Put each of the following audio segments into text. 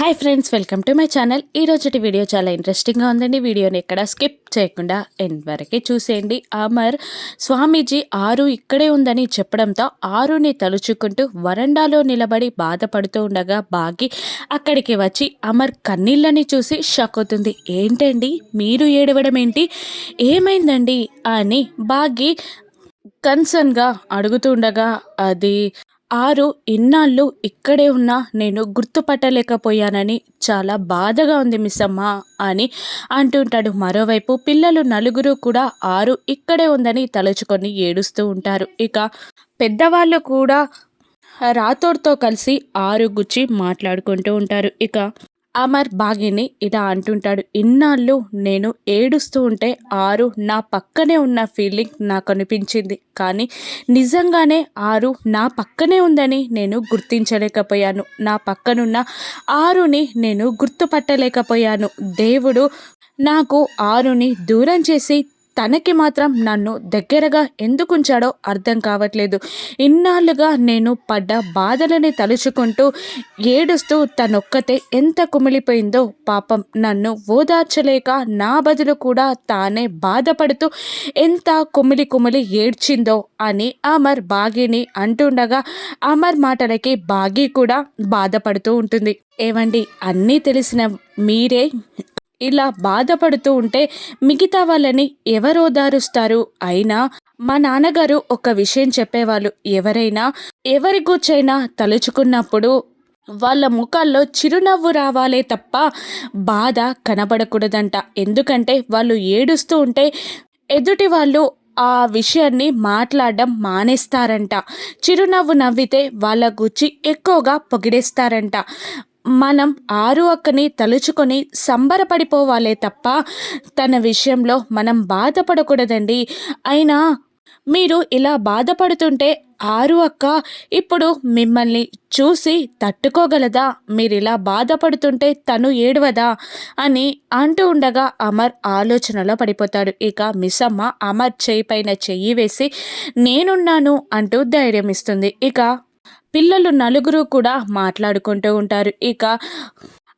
Hi friends, welcome to my channel. ఈరోజుటి video చాలా ఇంట్రెస్టింగ్గా ఉందండి. వీడియోని ఎక్కడ స్కిప్ చేయకుండా ఎండ్ వరకే చూసేయండి. అమర్ స్వామీజీ ఆరు ఇక్కడే ఉందని చెప్పడంతో ఆరుని తలుచుకుంటూ వరండాలో నిలబడి బాధపడుతూ ఉండగా బాగి అక్కడికి వచ్చి అమర్ కన్నీళ్ళని చూసి షాక్ అవుతుంది. ఏంటండి మీరు ఏడవడం ఏంటి, ఏమైందండి అని బాగి కన్సర్న్గా అడుగుతుండగా, అది ఆరు ఇన్నాళ్ళు ఇక్కడే ఉన్నా నేను గుర్తుపట్టలేకపోయానని చాలా బాధగా ఉంది మిస్సమ్మ అని అంటుంటాడు. మరోవైపు పిల్లలు నలుగురు కూడా ఆరు ఇక్కడే ఉందని తలుచుకొని ఏడుస్తూ ఉంటారు. ఇక పెద్దవాళ్ళు కూడా రాథోడ్తో కలిసి ఆరు గుచ్చి మాట్లాడుకుంటూ ఉంటారు. ఇక అమర్ బాగిని ఇలా అంటుంటాడు, ఇన్నాళ్ళు నేను ఏడుస్తూ ఉంటే ఆరు నా పక్కనే ఉన్న ఫీలింగ్ నాకు అనిపించింది, కానీ నిజంగానే ఆరు నా పక్కనే ఉందని నేను గుర్తించలేకపోయాను. నా పక్కనున్న ఆరుని నేను గుర్తుపట్టలేకపోయాను. దేవుడు నాకు ఆరుని దూరం చేసి తనకి మాత్రం నన్ను దగ్గరగా ఎందుకుంచాడో అర్థం కావట్లేదు. ఇన్నాళ్ళుగా నేను పడ్డ బాధలని తలుచుకుంటూ ఏడుస్తూ తనొక్కతే ఎంత కుమిలిపోయిందో, పాపం నన్ను ఓదార్చలేక నా బదులు కూడా తానే బాధపడుతూ ఎంత కుమిలి కుమిలి ఏడ్చిందో అని అమర్ బాగిని అంటుండగా, అమర్ మాటలకి బాగి కూడా బాధపడుతూ ఉంటుంది. ఏవండి, అన్నీ తెలిసిన మీరే ఇలా బాధపడుతూ ఉంటే మిగతా వాళ్ళని ఎవరు ఓదారుస్తారు? అయినా మా నాన్నగారు ఒక విషయం చెప్పేవాళ్ళు, ఎవరైనా ఎవరి గూర్చైనా తలుచుకున్నప్పుడు వాళ్ళ ముఖాల్లో చిరునవ్వు రావాలే తప్ప బాధ కనబడకూడదంట. ఎందుకంటే వాళ్ళు ఏడుస్తూ ఉంటే ఎదుటి వాళ్ళు ఆ విషయాన్ని మాట్లాడడం మానేస్తారంట. చిరునవ్వు నవ్వితే వాళ్ళ గురించి ఎక్కువగా పొగిడేస్తారంట. మనం ఆరు అక్కని తలుచుకొని సంబరపడిపోవాలే తప్ప తన విషయంలో మనం బాధపడకూడదండి. అయినా మీరు ఇలా బాధపడుతుంటే ఆరు అక్క ఇప్పుడు మిమ్మల్ని చూసి తట్టుకోగలదా? మీరు ఇలా బాధపడుతుంటే తను ఏడవదా అని అంటూ ఉండగా అమర్ ఆలోచనలో పడిపోతాడు. ఇక మిస్సమ్మ అమర్ చేయి పైన చెయ్యి వేసి నేనున్నాను అంటూ ధైర్యం ఇస్తుంది. ఇక పిల్లలు నలుగురు కూడా మాట్లాడుకుంటూ ఉంటారు. ఇక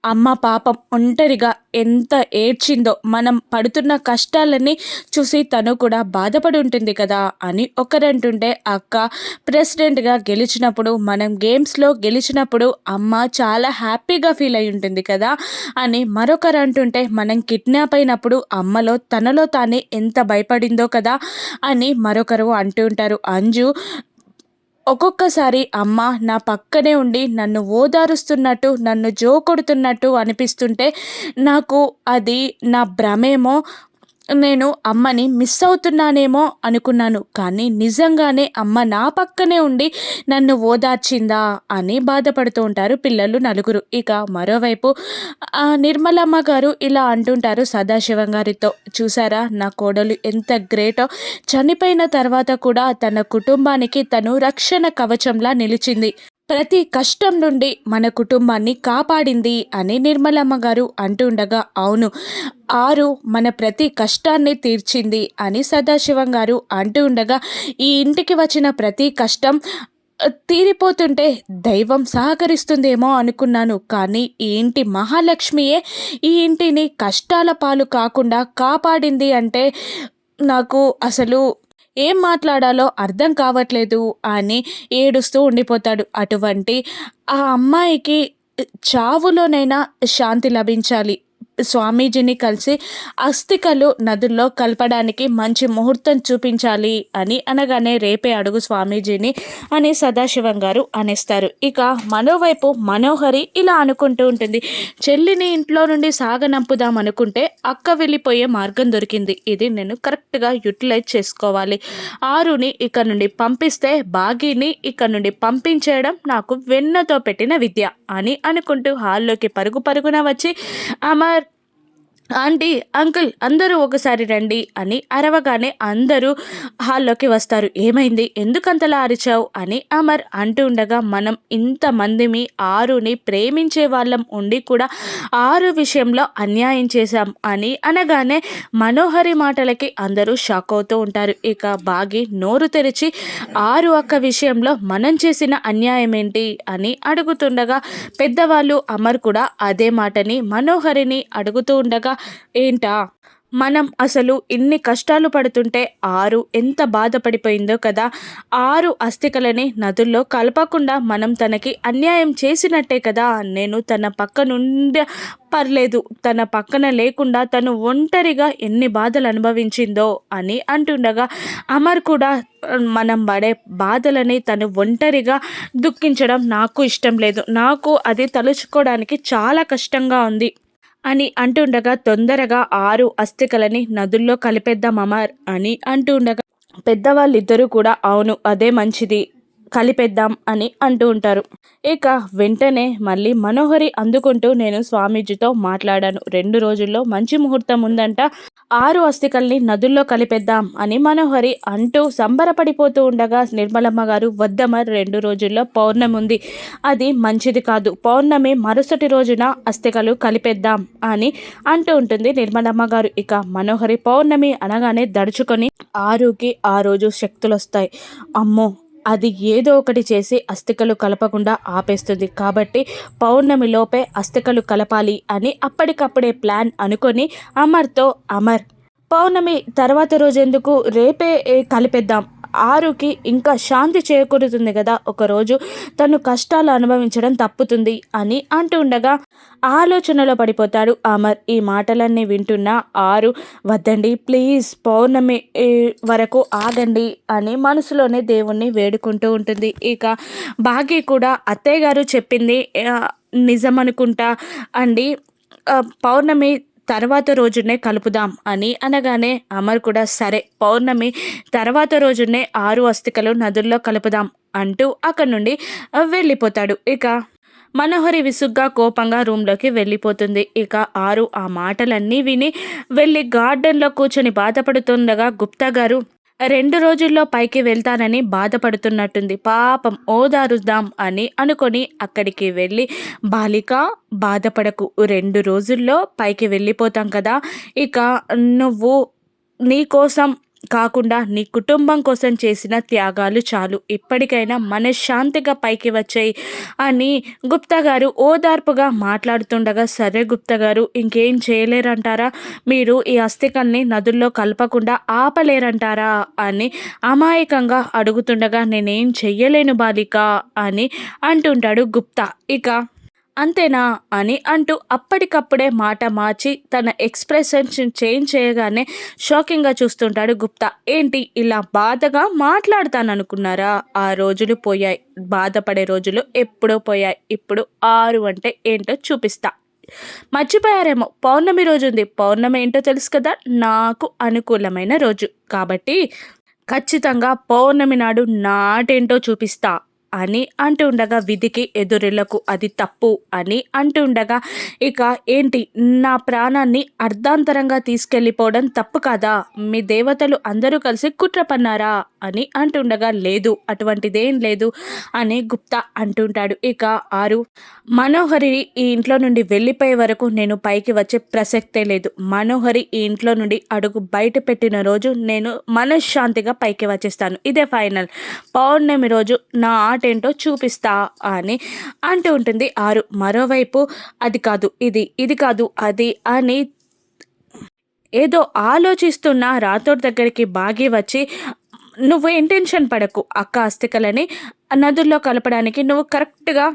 అమ్మ పాపం ఒంటరిగా ఎంత ఏడ్చిందో, మనం పడుతున్న కష్టాలన్నీ చూసి తను కూడా బాధపడి ఉంటుంది కదా అని ఒకరంటుంటే, అక్క ప్రెసిడెంట్గా గెలిచినప్పుడు, మనం గేమ్స్లో గెలిచినప్పుడు అమ్మ చాలా హ్యాపీగా ఫీల్ అయి ఉంటుంది కదా అని మరొకరు అంటుంటే, మనం కిడ్నాప్ అయినప్పుడు అమ్మలో తనలో తానే ఎంత భయపడిందో కదా అని మరొకరు అంటూ ఉంటారు. అంజు ఒక్కొక్కసారి అమ్మ నా పక్కనే ఉండి నన్ను ఓదారుస్తున్నట్టు, నన్ను జోకొడుతున్నట్టు అనిపిస్తుంటే నాకు అది నా భ్రమేమో, నేను అమ్మని మిస్ అవుతున్నానేమో అనుకున్నాను. కానీ నిజంగానే అమ్మ నా పక్కనే ఉండి నన్ను ఓదార్చిందా అని బాధపడుతూ ఉంటారు పిల్లలు నలుగురు. ఇక మరోవైపు నిర్మలమ్మ గారు ఇలా అంటుంటారు సదాశివం గారితో, చూసారా నా కోడలు ఎంత గ్రేటో, చనిపోయిన తర్వాత కూడా తన కుటుంబానికి తను రక్షణ కవచంలా నిలిచింది, ప్రతి కష్టం నుండి మన కుటుంబాన్ని కాపాడింది అని నిర్మలమ్మ గారు అంటుండగా, అవును ఆరు మన ప్రతి కష్టాన్ని తీర్చింది అని సదాశివం గారు అంటూ ఉండగా, ఈ ఇంటికి వచ్చిన ప్రతి కష్టం తీరిపోతుంటే దైవం సహకరిస్తుందేమో అనుకున్నాను, కానీ ఈ ఇంటి మహాలక్ష్మియే ఈ ఇంటిని కష్టాల పాలు కాకుండా కాపాడింది అంటే నాకు అసలు ఏం మాట్లాడాలో అర్థం కావట్లేదు అని ఏడుస్తూ ఉండిపోతాడు. అటువంటి ఆ అమ్మాయికి చావులోనైనా శాంతి లభించాలి. స్వామీజీని కలిసి అస్థికలు నదుల్లో కలపడానికి మంచి ముహూర్తం చూపించాలి అని అనగానే, రేపే అడుగు స్వామీజీని అని సదాశివం గారు అనేస్తారు. ఇక మరోవైపు మనోహరి ఇలా అనుకుంటూ ఉంటుంది, చెల్లిని ఇంట్లో నుండి సాగనంపుదాం అనుకుంటే అక్క వెళ్ళిపోయే మార్గం దొరికింది, ఇది నేను కరెక్ట్గా యూటిలైజ్ చేసుకోవాలి. ఆరుని ఇక్కడ నుండి పంపిస్తే బాగీని ఇక్కడ నుండి పంపించేయడం నాకు వెన్నతో పెట్టిన విద్య అని అనుకుంటూ హాల్లోకి పరుగు పరుగున వచ్చి అమర్ ఆంటీ, అంకుల్ అందరూ ఒకసారి రండి అని అరవగానే అందరూ హాల్లోకి వస్తారు. ఏమైంది, ఎందుకంతలా అరిచావు అని అమర్ అంటూ ఉండగా, మనం ఇంతమందిమి ఆరుని ప్రేమించే వాళ్ళం ఉండి కూడా ఆరు విషయంలో అన్యాయం చేశాం అని అనగానే మనోహరి మాటలకి అందరూ షాక్ అవుతూ ఉంటారు. ఇక బాగి నోరు తెరిచి ఆరు అక్క విషయంలో మనం చేసిన అన్యాయం ఏంటి అని అడుగుతుండగా, పెద్దవాళ్ళు అమర్ కూడా అదే మాటని మనోహరిని అడుగుతూ ఉండగా, ఏంటా మనం అసలు ఇన్ని కష్టాలు పడుతుంటే ఆరు ఎంత బాధపడిపోయిందో కదా. ఆరు అస్థికలని నదుల్లో కలపకుండా మనం తనకి అన్యాయం చేసినట్టే కదా. నేను తన పక్కనుండే పర్లేదు, తన పక్కన లేకుండా తను ఒంటరిగా ఎన్ని బాధలు అనుభవించిందో అని అంటుండగా, అమర్ కూడా మనం పడే బాధలని తను ఒంటరిగా దుఃఖించడం నాకు ఇష్టం లేదు, నాకు అది తలుచుకోవడానికి చాలా కష్టంగా ఉంది అని అంటుండగా, తొందరగా ఆరు అస్థికలని నదుల్లో కలిపేద్దాం అమర్ అని అంటుండగా, పెద్దవాళ్ళిద్దరూ కూడా అవును అదే మంచిది, కలిపేద్దాం అని అంటూ ఉంటారు. ఇక వెంటనే మళ్ళీ మనోహరి అందుకుంటూ, నేను స్వామీజీతో మాట్లాడాను, 2 రోజుల్లో మంచి ముహూర్తం ఉందంట, ఆరు అస్థికల్ని నదుల్లో కలిపేద్దాం అని మనోహరి అంటూ సంబరపడిపోతూ ఉండగా, నిర్మలమ్మ గారు వద్దమ్మ, 2 రోజుల్లో పౌర్ణమి ఉంది, అది మంచిది కాదు, పౌర్ణమి మరుసటి రోజున అస్థికలు కలిపేద్దాం అని అంటూ ఉంటుంది నిర్మలమ్మ గారు. ఇక మనోహరి పౌర్ణమి అనగానే దడుచుకొని, ఆరుకి ఆ రోజు శక్తులు వస్తాయి, అమ్మో అది ఏదో ఒకటి చేసి అస్థికలు కలపకుండా ఆపేస్తుంది, కాబట్టి పౌర్ణమి లోపే అస్థికలు కలపాలి అని అప్పటికప్పుడే ప్లాన్ అనుకొని అమర్తో, అమర్ పౌర్ణమి తర్వాత రోజు ఎందుకు, రేపే కలిపేద్దాం, ఆరుకి ఇంకా శాంతి చేకూరుతుంది కదా, ఒకరోజు తను కష్టాలు అనుభవించడం తప్పుతుంది అని అంటూ ఉండగా ఆలోచనలో పడిపోతాడు అమర్. ఈ మాటలన్నీ వింటున్న ఆరు, వద్దండి ప్లీజ్, పౌర్ణమి వరకు ఆగండి అని మనసులోనే దేవుణ్ణి వేడుకుంటూ ఉంటుంది. ఇక భాగ్య కూడా అత్తయ్య గారు చెప్పింది నిజమనుకుంటా అండి, పౌర్ణమి తర్వాత రోజునే కలుపుదాం అని అనగానే అమర్ కూడా సరే, పౌర్ణమి తర్వాత రోజునే ఆరు అస్థికలు నదుల్లో కలుపుదాం అంటూ అక్కడి నుండి వెళ్ళిపోతాడు. ఇక మనోహరి విసుగ్గా కోపంగా రూమ్లోకి వెళ్ళిపోతుంది. ఇక ఆరు ఆ మాటలన్నీ విని వెళ్ళి గార్డెన్లో కూర్చొని బాధపడుతుండగా, గుప్తా గారు 2 రోజుల్లో పైకి వెళ్తానని బాధపడుతున్నట్టుంది, పాపం ఓదారుద్దాం అని అనుకొని అక్కడికి వెళ్ళి, బాలిక బాధపడకు, 2 రోజుల్లో పైకి వెళ్ళిపోతాం కదా, ఇక నువ్వు నీ కోసం కాకుండా నీ కుటుంబం కోసం చేసిన త్యాగాలు చాలు, ఇప్పటికైనా మనశ్శాంతిగా పైకి వచ్చాయి అని గుప్తా గారు ఓదార్పుగా మాట్లాడుతుండగా, సరే గుప్తా గారు ఇంకేం చేయలేరంటారా, మీరు ఈ అస్థికల్ని నదుల్లో కలపకుండా ఆపలేరంటారా అని అమాయకంగా అడుగుతుండగా, నేనేం చెయ్యలేను బాలిక అని అంటుంటాడు గుప్తా. ఇక అంతేనా అని అంటూ అప్పటికప్పుడే మాట మార్చి తన ఎక్స్ప్రెషన్ చేంజ్ చేయగానే షాకింగ్గా చూస్తుంటాడు గుప్తా. ఏంటి ఇలా బాధగా మాట్లాడతాననుకున్నారా, ఆ రోజులు పోయాయి, బాధపడే రోజులు ఎప్పుడో పోయాయి, ఇప్పుడు ఆరు అంటే ఏంటో చూపిస్తా, మర్చిపోయారేమో, పౌర్ణమి రోజు ఉంది, పౌర్ణమి ఏంటో తెలుసు కదా, నాకు అనుకూలమైన రోజు కాబట్టి ఖచ్చితంగా పౌర్ణమి నాడు నాటేంటో చూపిస్తా అని అంటూ ఉండగా, విధికి ఎదురెళ్లకు, అది తప్పు అని అంటూ ఉండగా, ఇక ఏంటి నా ప్రాణాన్ని అర్ధాంతరంగా తీసుకెళ్ళిపోవడం తప్పు కాదా, మీ దేవతలు అందరూ కలిసి కుట్ర పన్నారా అని అంటుండగా, లేదు అటువంటిదేం లేదు అని గుప్తా అంటుంటాడు. ఇక ఆరు, మనోహరి ఈ ఇంట్లో నుండి వెళ్ళిపోయే వరకు నేను పైకి వచ్చే ప్రసక్తే లేదు, మనోహరి ఈ ఇంట్లో నుండి అడుగు బయట పెట్టిన రోజు నేను మనశ్శాంతిగా పైకి వచ్చేస్తాను, ఇదే ఫైనల్, పౌర్ణమి రోజు నా ఆట ఏంటో చూపిస్తా అని అంటూ ఉంటుంది ఆరు. మరోవైపు అది కాదు ఇది, ఇది కాదు అది అని ఏదో ఆలోచిస్తున్న రాథోడ్ దగ్గరికి బాగి వచ్చి, నువ్వు ఇంటెన్షన్ పడకు, అక్క అస్థికలని నదుల్లో కలపడానికి నువ్వు కరెక్ట్గా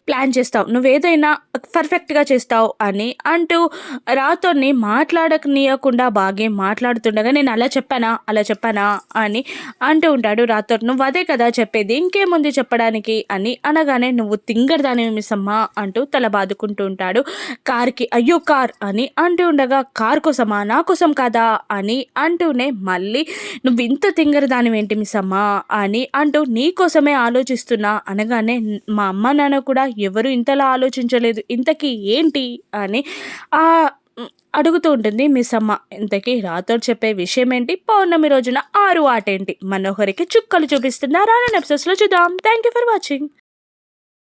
ప్లాన్ చేస్తావు, నువ్వేదైనా పర్ఫెక్ట్గా చేస్తావు అని అంటూ రాతోని మాట్లాడకనీయకుండా బాగా మాట్లాడుతుండగా, నేను అలా చెప్పానా అని అంటూ ఉంటాడు రాథోడ్. నువ్వు అదే కదా చెప్పేది, ఇంకేముంది చెప్పడానికి అని అనగానే, నువ్వు తింగరదానివి మిస్సమ్మా అంటూ తల బాదుకుంటూ ఉంటాడు కార్కి. అయ్యో కార్ అని అంటూ ఉండగా, కార్ కోసమా, నా కోసం కాదా అని అంటూనే మళ్ళీ, నువ్వు ఇంత తింగరదానివి ఏంటి మిస్సమ్మా అని అంటూ నీ కోసమే ఆలోచిస్తున్నా అనగానే, మా అమ్మ నాన్న కూడా ఎవరు ఇంతలా ఆలోచించలేదు, ఇంతకీ ఏంటి అని అడుగుతూ ఉంటుంది మిస్ అమ్మ. ఇంతకీ రాథోడ్ చెప్పే విషయం ఏంటి? పౌర్ణమి రోజున 6 ఆటేంటి? మనోహరికి చుక్కలు చూపిస్తుందా? రానున్న ఎపిసోడ్స్‌లో చూద్దాం. Thank you for watching.